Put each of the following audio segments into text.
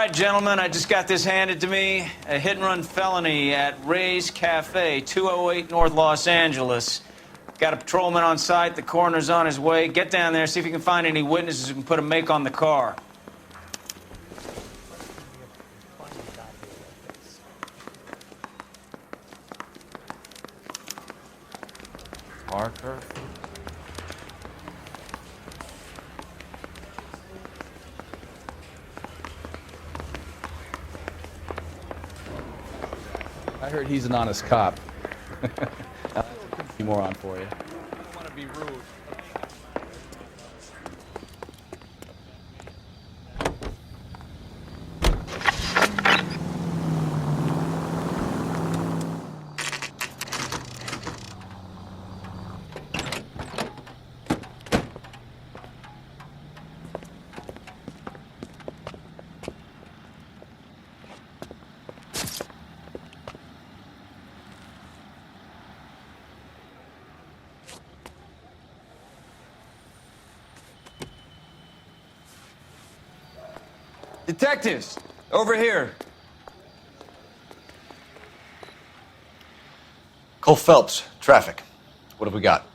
right, gentlemen, I just got this handed to me. A hit-and-run felony at Ray's Cafe, 208 North Los Angeles. Got a patrolman on site. The coroner's on his way. Get down there, see if you can find any witnesses who can put a make on the car. Marker. I heard he's an honest cop. That's a moron for you. I don't want to be rude. Detectives, over here. Cole Phelps, traffic. What have we got?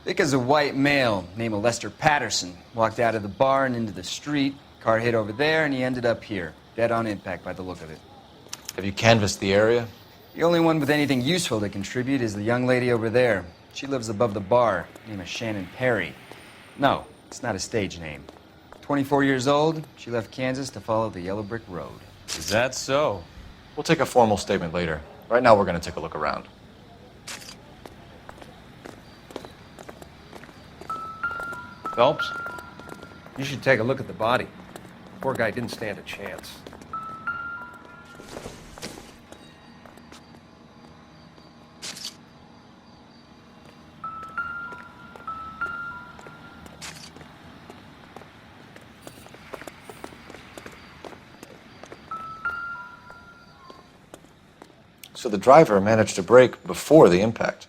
Thick as a white male, name of Lester Pattison. Walked out of the bar and into the street. Car hit over there, and he ended up here. Dead on impact by the look of it. Have you canvassed the area? The only one with anything useful to contribute is the young lady over there. She lives above the bar. Name is Shannon Perry. No, it's not a stage name. 24 years old, she left Kansas to follow the yellow brick road. Is that so? We'll take a formal statement later. Right now, we're going to take a look around. Phelps, you should take a look at the body. Poor guy didn't stand a chance. So the driver managed to brake before the impact.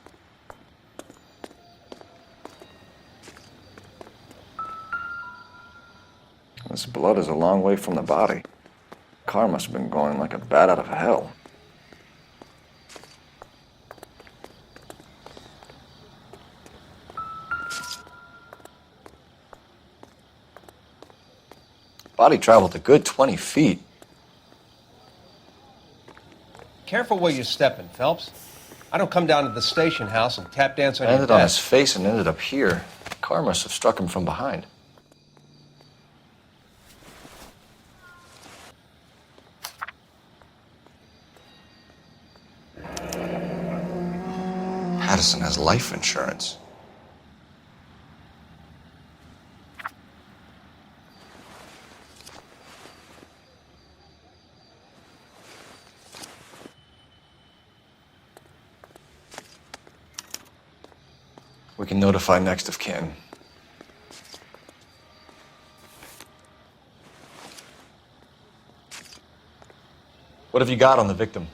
This blood is a long way from the body. The car must have been going like a bat out of hell. Body traveled a good 20 feet. Careful where you're stepping, Phelps. I don't come down to the station house and tap dance on your Landed on his desk. face and ended up here. The car must have struck him from behind. Pattison has life insurance. We can notify next of kin. What have you got on the victim?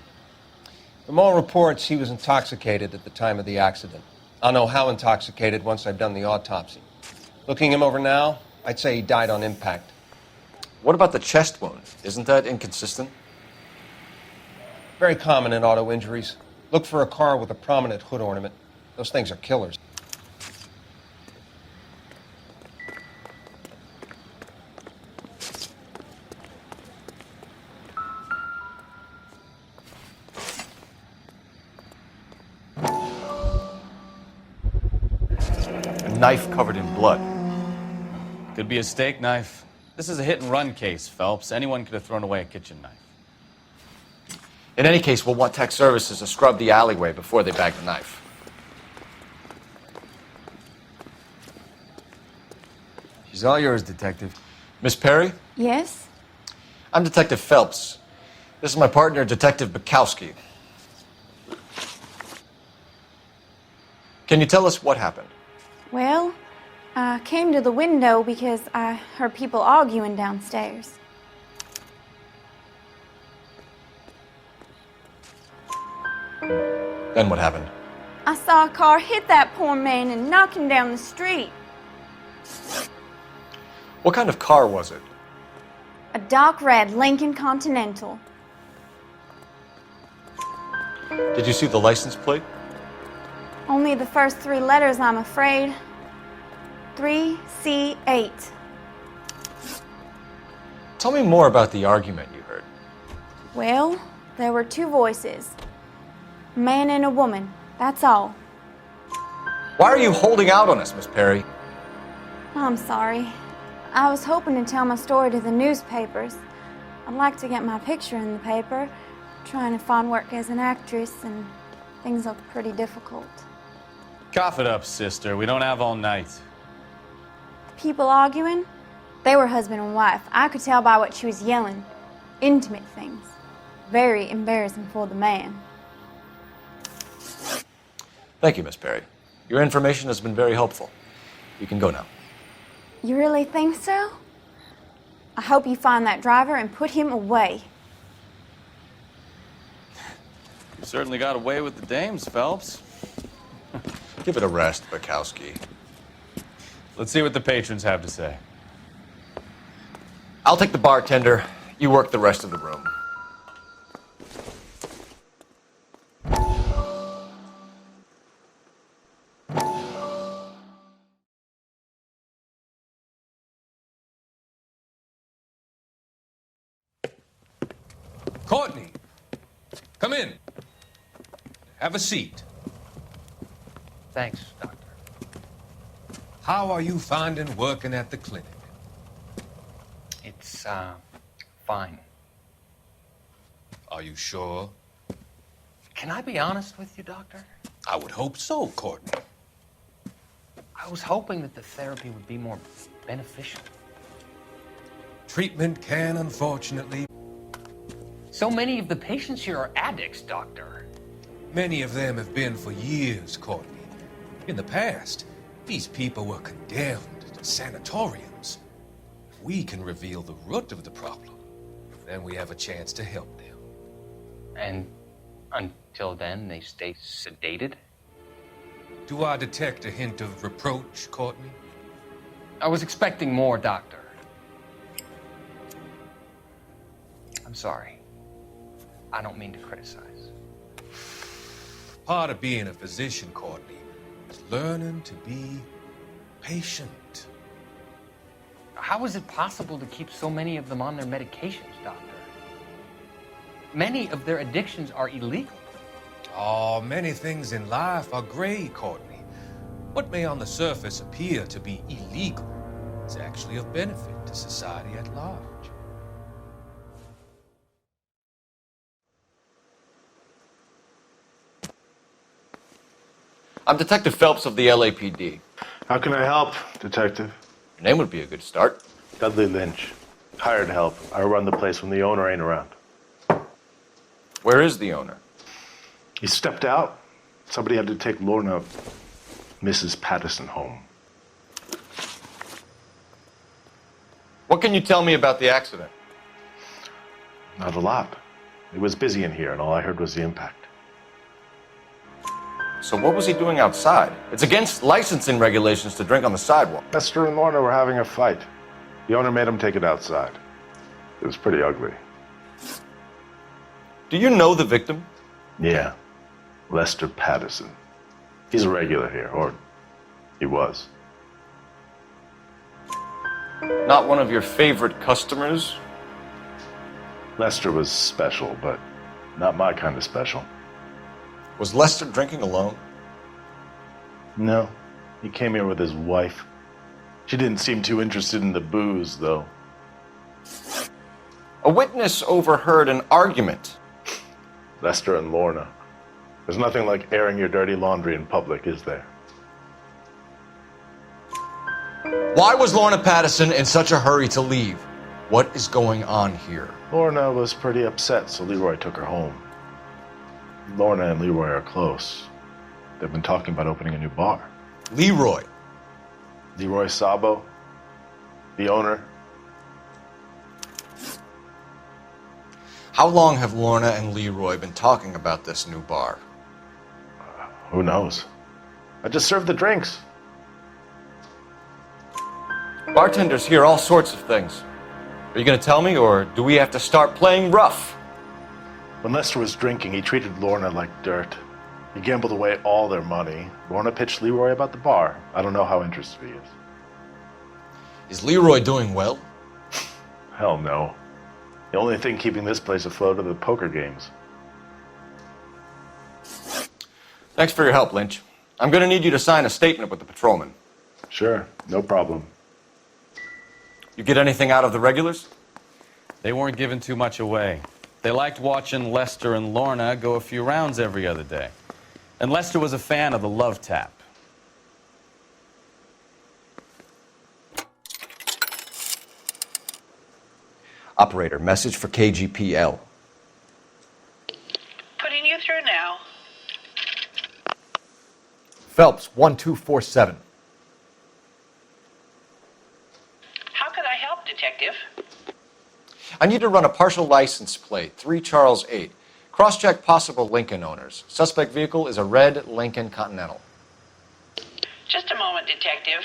From all reports, he was intoxicated at the time of the accident. I'll know how intoxicated once I've done the autopsy. Looking him over now, I'd say he died on impact. What about the chest wound? Isn't that inconsistent? Very common in auto injuries. Look for a car with a prominent hood ornament. Those things are killers. Knife covered in blood. Could be a steak knife. This is a hit-and-run case, Phelps. Anyone could have thrown away a kitchen knife. In any case, we'll want tech services to scrub the alleyway before they bag the knife. She's all yours, Detective. Miss Perry? Yes? I'm Detective Phelps. This is my partner, Detective Bekowsky. Can you tell us what happened? Well, I came to the window because I heard people arguing downstairs. Then what happened? I saw a car hit that poor man and knock him down the street. What kind of car was it? A dark red Lincoln Continental. Did you see the license plate? Only the first 3 letters, I'm afraid. 3C8. Tell me more about the argument you heard. Well, there were 2 voices. A man and a woman, that's all. Why are you holding out on us, Miss Perry? I'm sorry. I was hoping to tell my story to the newspapers. I'd like to get my picture in the paper. Trying to find work as an actress, and things look pretty difficult. Cough it up, sister. We don't have all night. People arguing? They were husband and wife. I could tell by what she was yelling. Intimate things. Very embarrassing for the man. Thank you, Miss Perry. Your information has been very helpful. You can go now. You really think so? I hope you find that driver and put him away. You certainly got away with the dames, Phelps. Give it a rest, Bekowsky. Let's see what the patrons have to say. I'll take the bartender. You work the rest of the room. Courtney, come in. Have a seat. Thanks, Doctor. How are you finding working at the clinic? It's, fine. Are you sure? Can I be honest with you, Doctor? I would hope so, Courtney. I was hoping that the therapy would be more beneficial. Treatment can, unfortunately. So many of the patients here are addicts, Doctor. Many of them have been for years, Courtney. In the past, these people were condemned to sanatoriums. If we can reveal the root of the problem, then we have a chance to help them. And until then, they stay sedated? Do I detect a hint of reproach, Courtney? I was expecting more, Doctor. I'm sorry. I don't mean to criticize. Part of being a physician, Courtney, is learning to be patient. How is it possible to keep so many of them on their medications, Doctor? Many of their addictions are illegal. Oh, many things in life are gray, Courtney. What may on the surface appear to be illegal is actually of benefit to society at large. I'm Detective Phelps of the LAPD. How can I help, Detective? Your name would be a good start. Dudley Lynch. Hired help. I run the place when the owner ain't around. Where is the owner? He stepped out. Somebody had to take Lorna, Mrs. Pattison, home. What can you tell me about the accident? Not a lot. It was busy in here, and all I heard was the impact. So what was he doing outside? It's against licensing regulations to drink on the sidewalk. Lester and Lorna were having a fight. The owner made him take it outside. It was pretty ugly. Do you know the victim? Yeah. Lester Pattison. He's a regular here, or he was. Not one of your favorite customers? Lester was special, but not my kind of special. Was Lester drinking alone? No. He came here with his wife. She didn't seem too interested in the booze, though. A witness overheard an argument. Lester and Lorna. There's nothing like airing your dirty laundry in public, is there? Why was Lorna Pattison in such a hurry to leave? What is going on here? Lorna was pretty upset, so Leroy took her home. Lorna and Leroy are close. They've been talking about opening a new bar. Leroy. Leroy Sabo, the owner. How long have Lorna and Leroy been talking about this new bar? Who knows? I just served the drinks. Bartenders hear all sorts of things. Are you going to tell me, or do we have to start playing rough? When Lester was drinking, he treated Lorna like dirt. He gambled away all their money. Lorna pitched Leroy about the bar. I don't know how interested he is. Is Leroy doing well? Hell no. The only thing keeping this place afloat are the poker games. Thanks for your help, Lynch. I'm going to need you to sign a statement with the patrolman. Sure, no problem. You get anything out of the regulars? They weren't giving too much away. They liked watching Lester and Lorna go a few rounds every other day. And Lester was a fan of the love tap. Operator, message for KGPL. Putting you through now. Phelps, 1247. How could I help, Detective? I need to run a partial license plate, 3 Charles 8. Cross-check possible Lincoln owners. Suspect vehicle is a red Lincoln Continental. Just a moment, Detective.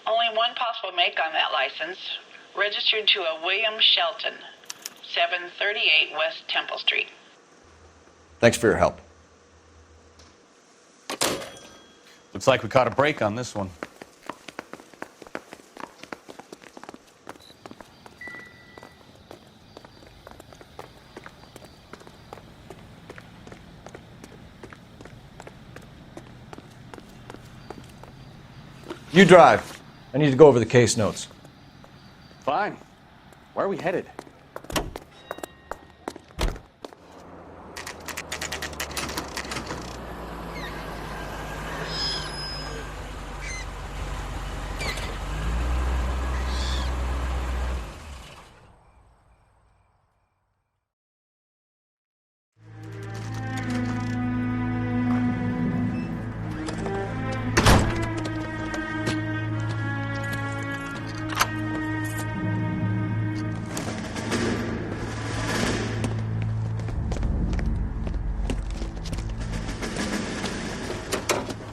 Only one possible make on that license. Registered to a William Shelton, 738 West Temple Street. Thanks for your help. Looks like we caught a break on this one. You drive. I need to go over the case notes. Fine. Where are we headed?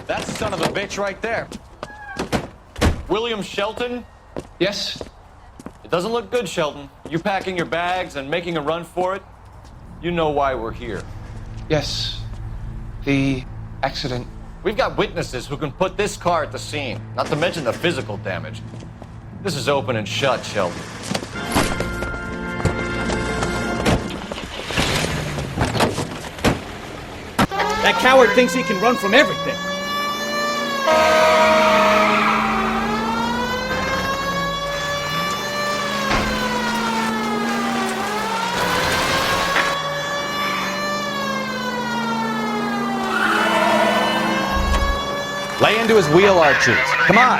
That's the son of a bitch right there. William Shelton? Yes? It doesn't look good, Shelton. You packing your bags and making a run for it? You know why we're here. Yes. The accident. We've got witnesses who can put this car at the scene, not to mention the physical damage. This is open and shut, Shelton. That coward thinks he can run from everything. Lay into his wheel arches. Come on.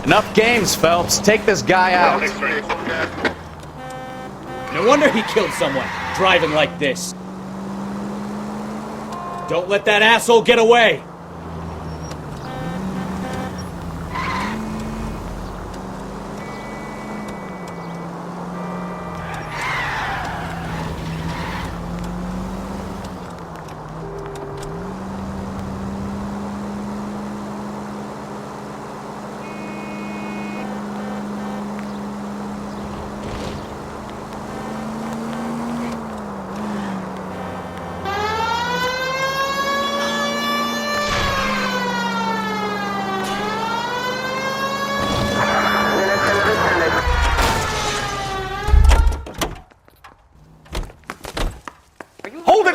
Enough games, Phelps. Take this guy out. No wonder he killed someone, driving like this. Don't let that asshole get away.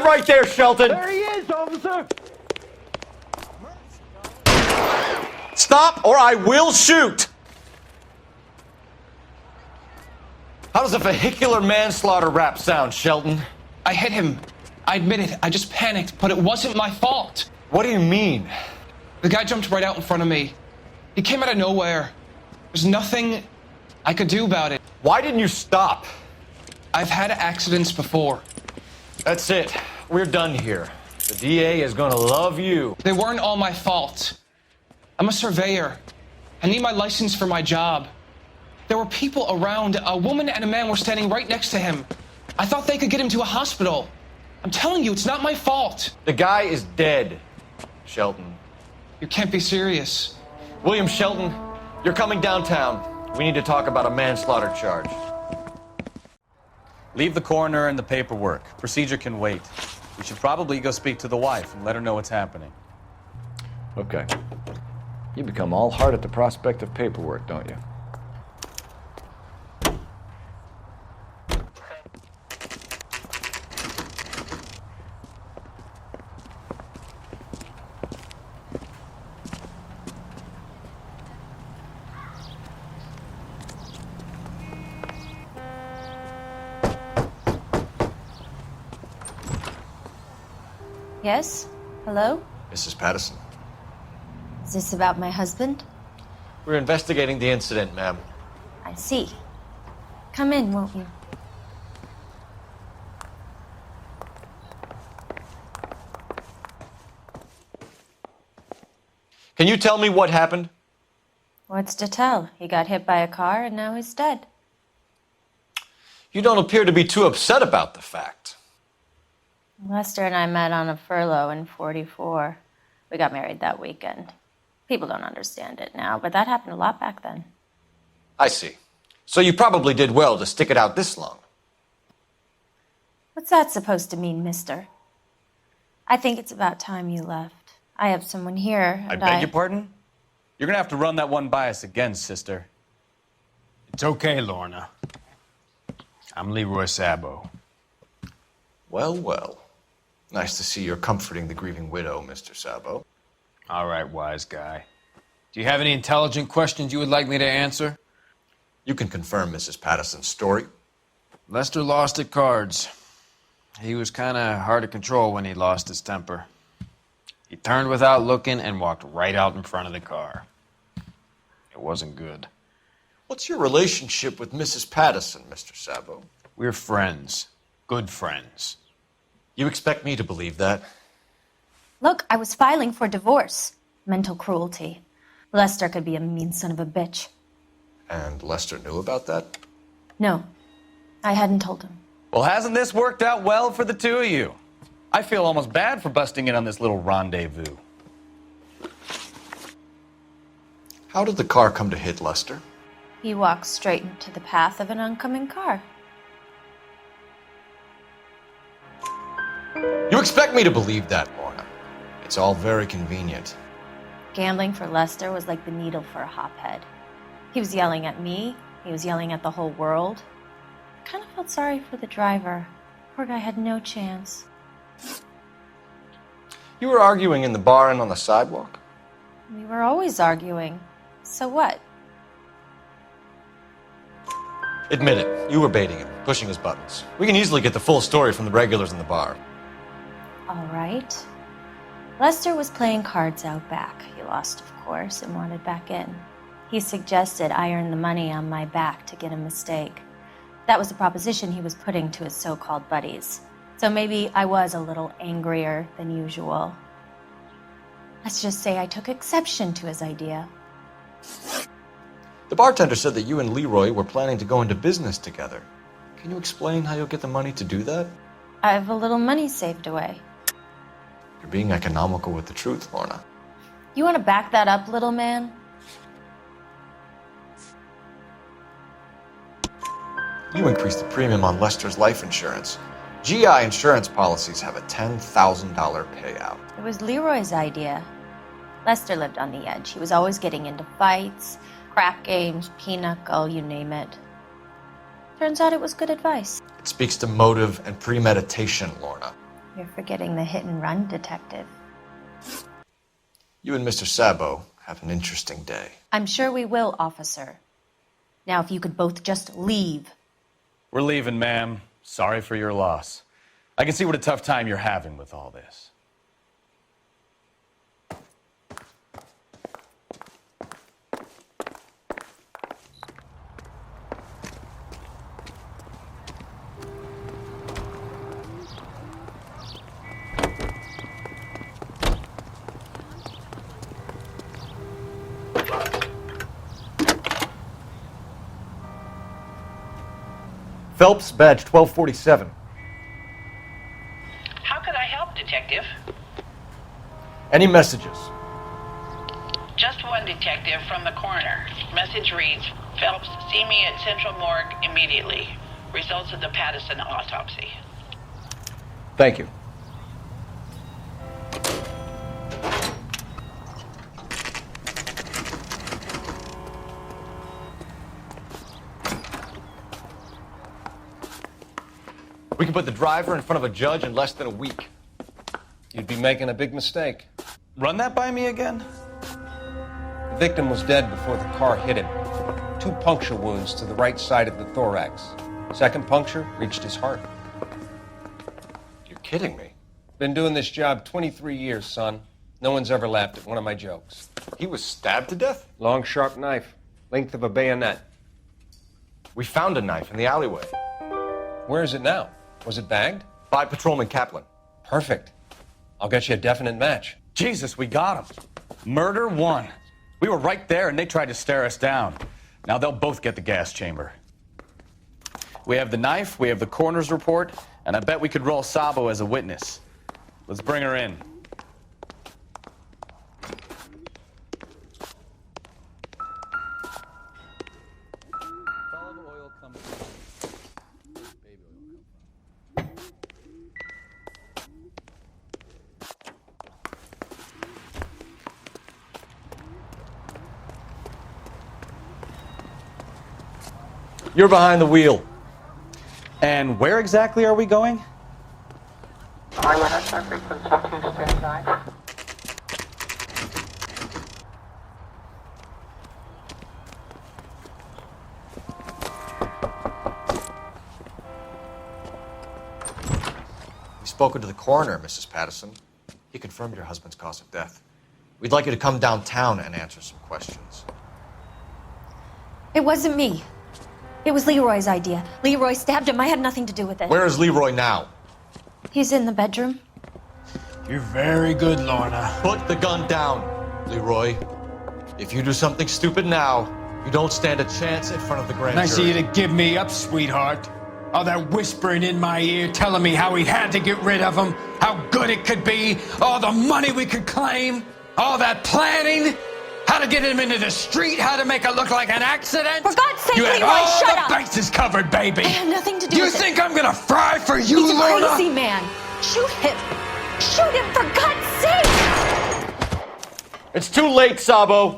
Right there, Shelton! There he is, officer! Stop, or I will shoot! How does a vehicular manslaughter rap sound, Shelton? I hit him. I admit it. I just panicked, but it wasn't my fault. What do you mean? The guy jumped right out in front of me. He came out of nowhere. There's nothing I could do about it. Why didn't you stop? I've had accidents before. That's it. We're done here. The DA is gonna love you. They weren't all my fault. I'm a surveyor. I need my license for my job. There were people around. A woman and a man were standing right next to him. I thought they could get him to a hospital. I'm telling you, it's not my fault. The guy is dead, Shelton. You can't be serious. William Shelton, you're coming downtown. We need to talk about a manslaughter charge. Leave the coroner and the paperwork. Procedure can wait. We should probably go speak to the wife and let her know what's happening. Okay. You become all heart at the prospect of paperwork, don't you? Yes? Hello? Mrs. Pattison. Is this about my husband? We're investigating the incident, ma'am. I see. Come in, won't you? Can you tell me what happened? What's to tell? He got hit by a car and now he's dead. You don't appear to be too upset about the fact. Lester and I met on a furlough in '44. We got married that weekend. People don't understand it now, but that happened a lot back then. I see. So you probably did well to stick it out this long. What's that supposed to mean, mister? I think it's about time you left. I have someone here, I and beg your pardon? You're gonna have to run that one by us again, sister. It's okay, Lorna. I'm Leroy Sabo. Well, well. Nice to see you're comforting the grieving widow, Mr. Sabo. All right, wise guy. Do you have any intelligent questions you would like me to answer? You can confirm Mrs. Pattison's story. Lester lost at cards. He was kind of hard to control when he lost his temper. He turned without looking and walked right out in front of the car. It wasn't good. What's your relationship with Mrs. Pattison, Mr. Sabo? We're friends. Good friends. You expect me to believe that? Look, I was filing for divorce. Mental cruelty. Lester could be a mean son of a bitch. And Lester knew about that? No, I hadn't told him. Well, hasn't this worked out well for the two of you? I feel almost bad for busting in on this little rendezvous. How did the car come to hit Lester? He walked straight into the path of an oncoming car. You expect me to believe that, Lorna? It's all very convenient. Gambling for Lester was like the needle for a hophead. He was yelling at me. He was yelling at the whole world. I kind of felt sorry for the driver. Poor guy had no chance. You were arguing in the bar and on the sidewalk? We were always arguing. So what? Admit it, you were baiting him, pushing his buttons. We can easily get the full story from the regulars in the bar. All right. Lester was playing cards out back. He lost, of course, and wanted back in. He suggested I earn the money on my back to get a mistake. That was the proposition he was putting to his so-called buddies. So maybe I was a little angrier than usual. Let's just say I took exception to his idea. The bartender said that you and Leroy were planning to go into business together. Can you explain how you'll get the money to do that? I have a little money saved away. You're being economical with the truth, Lorna. You want to back that up, little man? You increased the premium on Lester's life insurance. GI insurance policies have a $10,000 payout. It was Leroy's idea. Lester lived on the edge. He was always getting into fights, crap games, pinochle, you name it. Turns out it was good advice. It speaks to motive and premeditation, Lorna. You're forgetting the hit-and-run detective. You and Mr. Sabo have an interesting day. I'm sure we will, officer. Now, if you could both just leave. We're leaving, ma'am. Sorry for your loss. I can see what a tough time you're having with all this. Phelps, badge 1247. How could I help, Detective? Any messages? Just one, Detective, from the coroner. Message reads, Phelps, see me at Central Morgue immediately. Results of the Pattison autopsy. Thank you. We can put the driver in front of a judge in less than a week. You'd be making a big mistake. Run that by me again? The victim was dead before the car hit him. 2 puncture wounds to the right side of the thorax. Second puncture reached his heart. You're kidding me. Been doing this job 23 years, son. No one's ever laughed at one of my jokes. He was stabbed to death? Long, sharp knife. Length of a bayonet. We found a knife in the alleyway. Where is it now? Was it bagged? By Patrolman Kaplan. Perfect. I'll get you a definite match. Jesus, we got him. Murder 1. We were right there and they tried to stare us down. Now they'll both get the gas chamber. We have the knife, we have the coroner's report, and I bet we could roll Sabo as a witness. Let's bring her in. You're behind the wheel. And where exactly are we going? We've spoken to the coroner, Mrs. Pattison. He confirmed your husband's cause of death. We'd like you to come downtown and answer some questions. It wasn't me. It was Leroy's idea. Leroy stabbed him. I had nothing to do with it. Where is Leroy now? He's in the bedroom. You're very good, Lorna. Put the gun down, Leroy. If you do something stupid now, you don't stand a chance in front of the grand Nice of jury. you to give me up, sweetheart. All that whispering in my ear telling me how we had to get rid of him, how good it could be, all the money we could claim, all that planning, how to get him into the street, how to make it look like an accident. For God's sake, you had Leroy, all shut the up. bases covered, baby. I had nothing to do You with think it. I'm gonna fry for you, He's a Lorna? crazy man. Shoot him. Shoot him, for God's sake. It's too late, Sabo.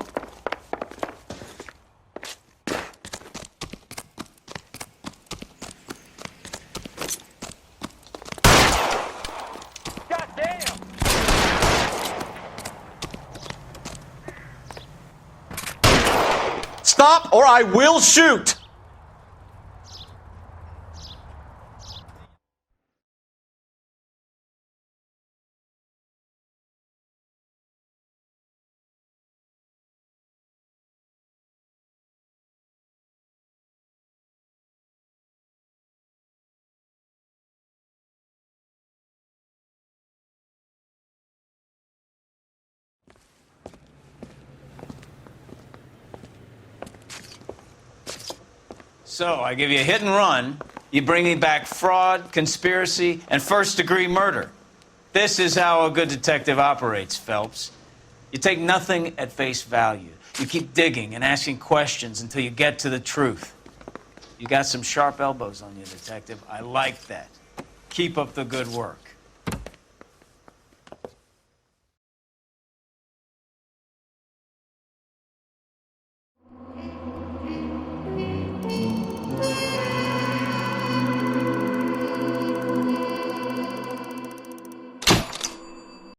Stop or I will shoot! So, I give you a hit and run. You bring me back fraud, conspiracy, and first-degree murder. This is how a good detective operates, Phelps. You take nothing at face value. You keep digging and asking questions until you get to the truth. You got some sharp elbows on you, detective. I like that. Keep up the good work.